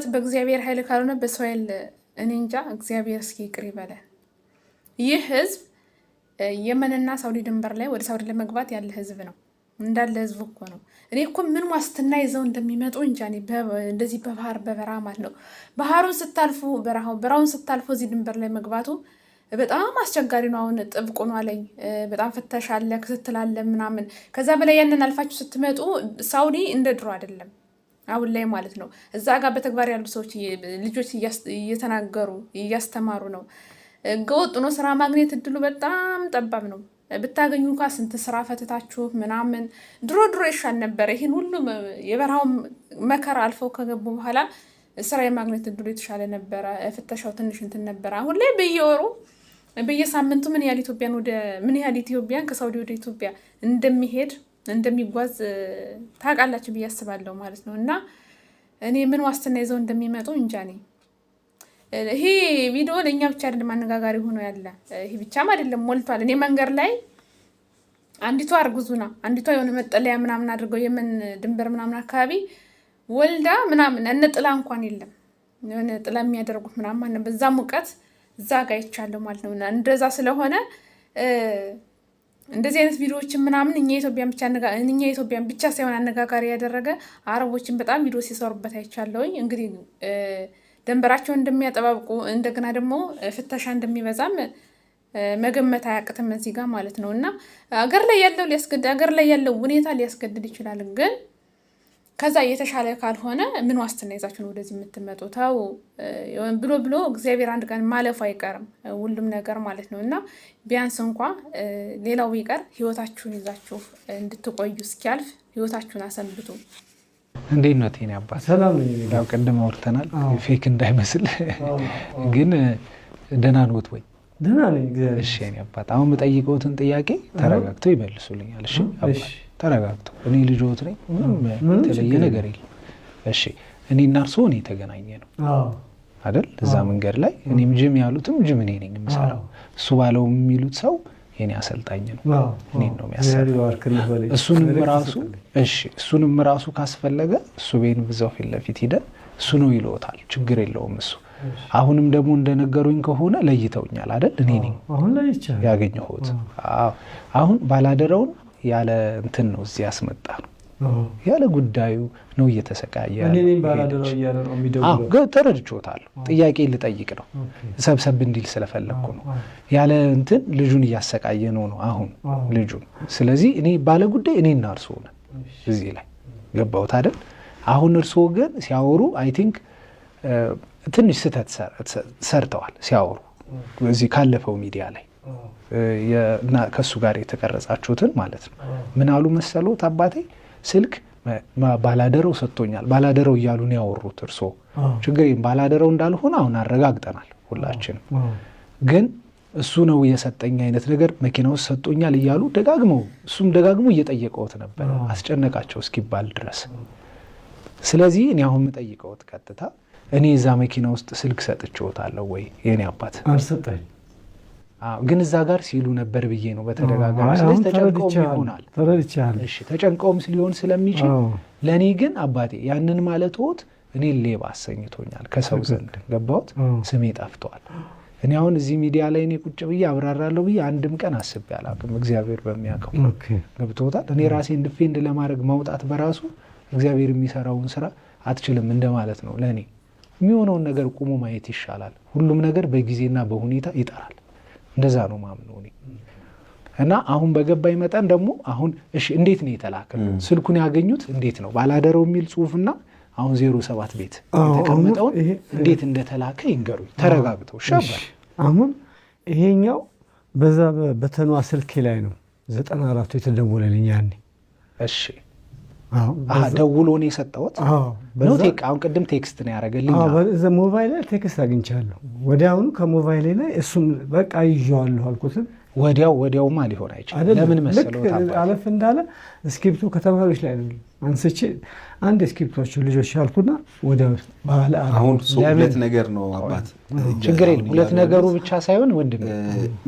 ምናልባት በእግዚአብሔር ኃይል ካልሆነ በሰው ኃይል እኔ እንጃ። እግዚአብሔር እስኪ ይቅር ይበለን። ይህ ህዝብ የመንና ሳውዲ ድንበር ላይ ወደ ሳውዲ ለመግባት ያለ ህዝብ ነው። እንዳለ ህዝብ እኮ ነው። እኔ እኮ ምን ዋስትና ይዘው እንደሚመጡ እንጃ። እንደዚህ በባህር በበረሃ ማለት ነው። ባህሩን ስታልፉ በረሃውን ስታልፉ እዚህ ድንበር ላይ መግባቱ በጣም አስቸጋሪ ነው። አሁን ጥብቅ ነው አለኝ። በጣም ፍተሻ አለ፣ ክትትል አለ ምናምን። ከዛ በላይ ያንን አልፋችሁ ስትመጡ ሳውዲ እንደ ድሮ አይደለም አሁን ላይ ማለት ነው። እዛ ጋር በተግባር ያሉ ሰዎች ልጆች እየተናገሩ እያስተማሩ ነው። ህገወጥ ነው። ስራ ማግኘት እድሉ በጣም ጠባብ ነው። ብታገኙ እንኳ ስንት ስራ ፈትታችሁ ምናምን ድሮ ይሻል ነበረ። ይህን ሁሉ የበረሃው መከራ አልፈው ከገቡ በኋላ ስራ የማግኘት እድሉ የተሻለ ነበረ። ፍተሻው ትንሽ እንትን ነበረ። አሁን ላይ በየወሩ በየሳምንቱ ምን ያህል ኢትዮጵያን ከሳውዲ ወደ ኢትዮጵያ እንደሚጓዝ ታውቃላችሁ ብዬ አስባለሁ ማለት ነው። እና እኔ ምን ዋስትና ይዘው እንደሚመጡ እንጃ። ይሄ ቪዲዮ ለእኛ ብቻ አይደለም አነጋጋሪ ሆኖ ያለ። ይሄ ብቻም አይደለም ሞልቷል። እኔ መንገድ ላይ አንዲቷ እርጉዙና አንዲቷ የሆነ መጠለያ ምናምን አድርገው የመን ድንበር ምናምን አካባቢ ወልዳ ምናምን እነ ጥላ እንኳን የለም የሆነ ጥላ የሚያደርጉት ምናምን በዛ ሙቀት እዛ ጋር ይቻለው ማለት ነው። እንደዛ ስለሆነ እንደዚህ አይነት ቪዲዮዎችን ምናምን እኛ ኢትዮጵያን ብቻ ሳይሆን አነጋጋሪ ያደረገ አረቦችን በጣም ቪዲዮ ሲሰሩበት አይቻለሁኝ። እንግዲህ ደንበራቸውን እንደሚያጠባብቁ እንደገና ደግሞ ፍተሻ እንደሚበዛም መገመት አያቅትም እዚህ ጋር ማለት ነው። እና አገር ላይ ያለው ሁኔታ ሊያስገድድ ይችላል። ግን ከዛ የተሻለ ካልሆነ ምን ዋስትና ይዛችሁ ነው ወደዚህ የምትመጡ? ተው ብሎ እግዚአብሔር አንድ ቀን ማለፉ አይቀርም ሁሉም ነገር ማለት ነው። እና ቢያንስ እንኳ ሌላው ቢቀር ህይወታችሁን ይዛችሁ እንድትቆዩ እስኪያልፍ ህይወታችሁን አሰንብቱ። እንዴት ነው ቴኒ አባት? ሰላም ነኝ። ያው ቀደም አውርተናል፣ ፌክ እንዳይመስል ግን ደህና ነዎት ወይ? ደህና ነኝ። እሺ የኔ አባት፣ አሁን የምጠይቀውትን ጥያቄ ተረጋግተው ይመልሱልኛል። እሺ አባት ተረጋግተው። እኔ ልጆት ነኝ፣ ምንም የተለየ ነገር የለም። እሺ እኔና እርስዎ ተገናኘ ነው አይደል? እዛ መንገድ ላይ እኔም ጅም ያሉትም ጅም እኔ ነኝ የምሰራው። እሱ ባለው የሚሉት ሰው የኔ አሰልጣኝ ነው። እኔን ነው የሚያሰራው። እሱንም ራሱ ካስፈለገ እሱ ቤን ብዛው ፊት ለፊት ሄደን እሱ ነው ይለውታል። ችግር የለውም እሱ። አሁንም ደግሞ እንደነገሩኝ ከሆነ ለይተውኛል አይደል? እኔ ነኝ ያገኘሁት። አሁን ባላደረውን ያለ እንትን ነው እዚህ ያስመጣ ነው። ያለ ጉዳዩ ነው እየተሰቃየ ያለው። እኔ ባላደረው ያለ ነው የሚደውለው። ተረድቼዎታለሁ። ጥያቄ ልጠይቅ ነው ሰብሰብ እንዲል ስለፈለኩ ነው። ያለ እንትን ልጁን እያሰቃየ ነው አሁን ልጁን። ስለዚህ እኔ ባለ ጉዳይ እኔና እርስዎ ነን እዚህ ላይ ገባሁት አይደል? አሁን እርስዎ ግን ሲያወሩ አይ ቲንክ ትንሽ ስህተት ሰርተዋል ሲያወሩ እዚህ ካለፈው ሚዲያ ላይ እና ከሱ ጋር የተቀረጻችሁትን ማለት ነው። ምን አሉ መሰሎት አባቴ? ስልክ ባላደረው ሰጥቶኛል። ባላደረው እያሉ ነው ያወሩት እርስዎ። ችግር ባላደረው እንዳልሆነ አሁን አረጋግጠናል ሁላችንም። ግን እሱ ነው የሰጠኝ አይነት ነገር መኪና ውስጥ ሰጥቶኛል እያሉ ደጋግሞ እየጠየቀውት ነበር፣ አስጨነቃቸው እስኪባል ድረስ። ስለዚህ እኔ አሁን የምጠይቀውት ቀጥታ እኔ እዛ መኪና ውስጥ ስልክ ሰጥቼዎታለሁ ወይ የኔ አባት? አልሰጠኝ። ግን እዛ ጋር ሲሉ ነበር ብዬ ነው በተደጋጋሚ። ስለዚህ ተጨንቀውም ይሆናል። እሺ ተጨንቀውም ሊሆን ስለሚችል ለእኔ ግን አባቴ ያንን ማለትዎት እኔ ሌባ አሰኝቶኛል ከሰው ዘንድ ገባሁት። ስሜ ጠፍቷል። እኔ አሁን እዚህ ሚዲያ ላይ እኔ ቁጭ ብዬ አብራራለሁ ብዬ አንድም ቀን አስቤ አላውቅም። እግዚአብሔር በሚያውቀው ገብቶታል። እኔ ራሴን ዲፌንድ ለማድረግ ማውጣት በራሱ እግዚአብሔር የሚሰራውን ስራ አትችልም እንደማለት ነው። ለእኔ የሚሆነውን ነገር ቁሞ ማየት ይሻላል። ሁሉም ነገር በጊዜና በሁኔታ ይጠራል። እንደዛ ነው ማምነው እኔ። እና አሁን በገባኝ መጠን ደግሞ አሁን እሺ እንዴት ነው የተላከው? ስልኩን ያገኙት እንዴት ነው? ባላደረው የሚል ጽሁፍና አሁን 07 ቤት የተቀመጠውን እንዴት እንደተላከ ይንገሩኝ ተረጋግተው። ሻባል አሁን ይሄኛው በዛ በተኗ ስልኬ ላይ ነው 94 የተደወለልኝ ያኔ። እሺ ደውሎ ነው የሰጠሁት ነው አሁን ቅድም ቴክስት ነው ያደረገልኝ። በዛ ሞባይል ላይ ቴክስት አግኝቻለሁ ወዲያውኑ ከሞባይል ላይ እሱም በቃ ይዤዋለሁ አልኩት። ወዲያውማ ሊሆን አይችልም። ለምን መሰለው አለፍ እንዳለ እስክሪፕቱ ከተማሪዎች ላይ ነው አንስቼ አንድ እስክሪፕቶቹ ልጆች ያልኩና ወዲያው ባለ አሁን ሁለት ነገር ነው አባት። ችግር የለም ሁለት ነገሩ ብቻ ሳይሆን ወንድም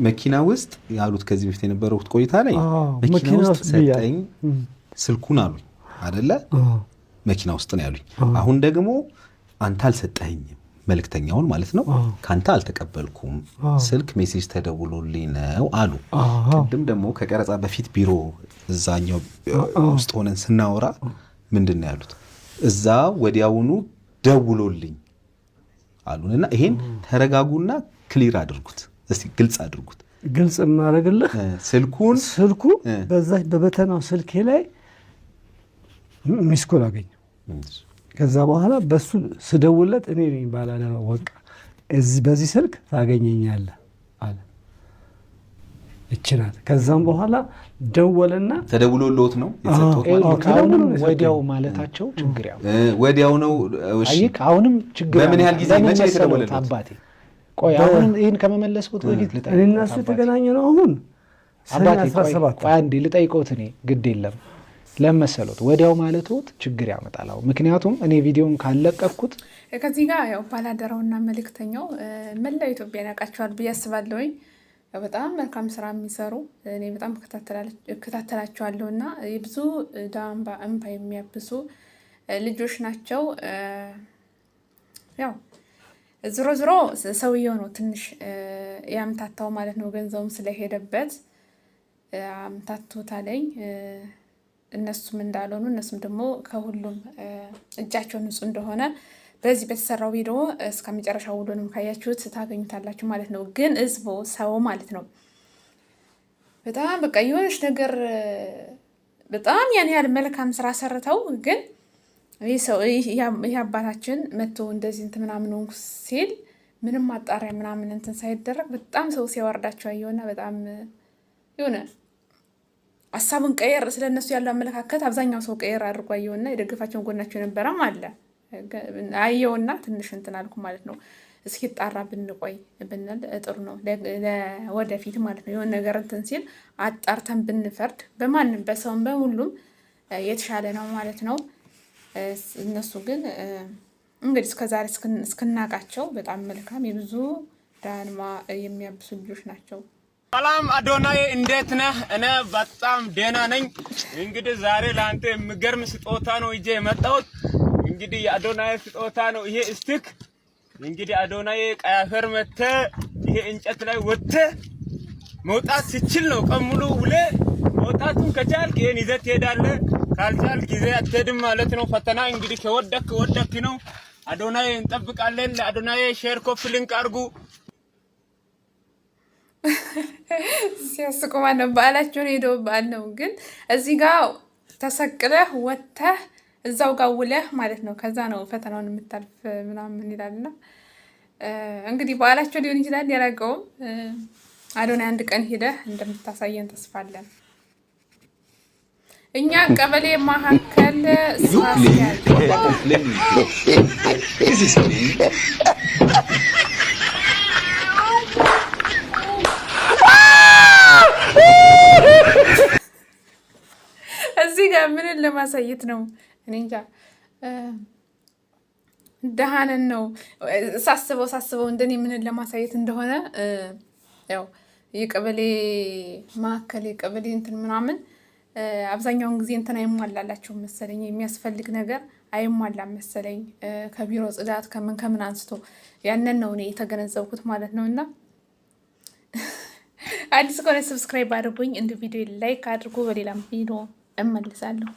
መኪና ውስጥ ያሉት ከዚህ በፊት የነበረው ቆይታ ላይ መኪና ውስጥ ሰጠኝ ስልኩን አሉኝ አይደለ? መኪና ውስጥ ነው ያሉኝ። አሁን ደግሞ አንተ አልሰጠኸኝም መልእክተኛውን ማለት ነው ካንተ አልተቀበልኩም ስልክ ሜሴጅ ተደውሎልኝ ነው አሉ ቅድም ደግሞ ከቀረጻ በፊት ቢሮ እዛኛው ውስጥ ሆነን ስናወራ ምንድነው ያሉት እዛ ወዲያውኑ ደውሎልኝ አሉና ይሄን ተረጋጉና ክሊር አድርጉት እስቲ ግልጽ ማረግልህ ስልኩ በዛች በበተናው ስልኬ ላይ ሚስኮል አገኘ ከዛ በኋላ በሱ ስደውለት እኔ ነኝ ባላደረው በቃ በዚህ ስልክ ታገኘኛለህ አለ እችናት ከዛም በኋላ ደወለና ተደውሎልዎት ነው የሰጡት አሁንም ወዲያው ማለታቸው ችግር ያው ወዲያው ነው እሺ አሁንም ችግር በምን ያህል ጊዜ መቼ ተደወለለት አባቴ ቆይ አሁንም ይሄን ከመመለስኩት በፊት ልጠይቅ እኔና እሱ ተገናኘነው አሁን አባቴ ቆይ አንዴ ልጠይቀውት እኔ ግድ የለም ለመሰሉት ወዲያው ማለቱት ችግር ያመጣል ምክንያቱም እኔ ቪዲዮን ካለቀቅኩት ከዚህ ጋር ያው ባላደራውና መልእክተኛው መላው ኢትዮጵያ ያቃቸዋል በያስባለውኝ በጣም መልካም ስራ የሚሰሩ እኔ በጣም እከታተላቸዋለሁና የብዙ ዳምባ እንባ የሚያብሱ ልጆች ናቸው ያው ዝሮ ሰውየው ነው ትንሽ ያምታታው ማለት ነው ገንዘቡም ስለሄደበት አምታቶታለኝ እነሱም እንዳልሆኑ እነሱም ደግሞ ከሁሉም እጃቸው ንጹህ እንደሆነ በዚህ በተሰራው ቪዲዮ እስከ መጨረሻው ሁሉንም ካያችሁት ታገኙታላችሁ ማለት ነው ግን ሰው ማለት ነው በጣም በቃ የሆነች ነገር በጣም ያን ያህል መልካም ስራ ሰርተው ግን ይሄ አባታችን መጥቶ እንደዚህ እንትን ምናምን ሲል ምንም ማጣሪያ ምናምን እንትን ሳይደረግ በጣም ሰው ሲያወርዳቸው አየውና በጣም የሆነ ሐሳቡን ቀየር ስለነሱ ያለው አመለካከት አብዛኛው ሰው ቀየር አድርጎ አየውና የደገፋቸውን ጎናቸው የነበረም አለ አየውና ትንሽ እንትን አልኩ ማለት ነው እስኪ ጣራ ብንቆይ ብንል ጥሩ ነው ወደፊት ማለት ነው የሆነ ነገር እንትን ሲል አጣርተን ብንፈርድ በማንም በሰውም በሁሉም የተሻለ ነው ማለት ነው እነሱ ግን እንግዲህ እስከዛሬ እስከናቃቸው በጣም መልካም የብዙ ዳንማ የሚያብሱ ልጆች ናቸው ሰላም አዶናይ እንዴት ነህ እኔ በጣም ደህና ነኝ እንግዲህ ዛሬ ላንተ የሚገርም ስጦታ ነው ይዤ የመጣሁት እንግዲህ የአዶናይ ስጦታ ነው ይሄ ስቲክ እንግዲህ አዶናይ ቀያፈር መተ ይሄ እንጨት ላይ ወጥተ መውጣት ሲችል ነው ቀን ሙሉ ውለ መውጣቱን ከቻልክ ይሄን ይዘህ ትሄዳለህ ካልቻልክ ጊዜ አትሄድም ማለት ነው ፈተና እንግዲህ ከወደክ ነው አዶናይ እንጠብቃለን ለአዶናይ ሼር ኮፒ ሊንክ አድርጉ ሲያስቆማ ነው ባላችሁን ሄዶ ባል ነው ግን እዚህ ጋር ተሰቅለህ ወጥተህ እዛው ጋር ውለህ ማለት ነው ከዛ ነው ፈተናውን የምታልፍ ምናምን ይላልና እንግዲህ ባላችሁ ሊሆን ይችላል ያላቀው አዶናይ አንድ ቀን ሄደህ እንደምታሳየን ተስፋለን እኛ ቀበሌ ማሐከል እዚህ ጋር ምን ለማሳየት ነው እኔ እንጃ ደሃነን ነው ሳስበው እንደኔ ምን ለማሳየት እንደሆነ ያው የቀበሌ ማሐከል የቀበሌ እንትን ምናምን አብዛኛውን ጊዜ እንትን አይሟላላችሁ መሰለኝ የሚያስፈልግ ነገር አይሟላም መሰለኝ ከቢሮ ጽዳት ከምን አንስቶ ያንን ነው እኔ የተገነዘብኩት ማለት ነውና አዲስ ከሆነ ሰብስክራይብ አድርጉኝ እንደ ቪዲዮ ላይክ አድርጉ በሌላም ቪዲዮ እመልሳለሁ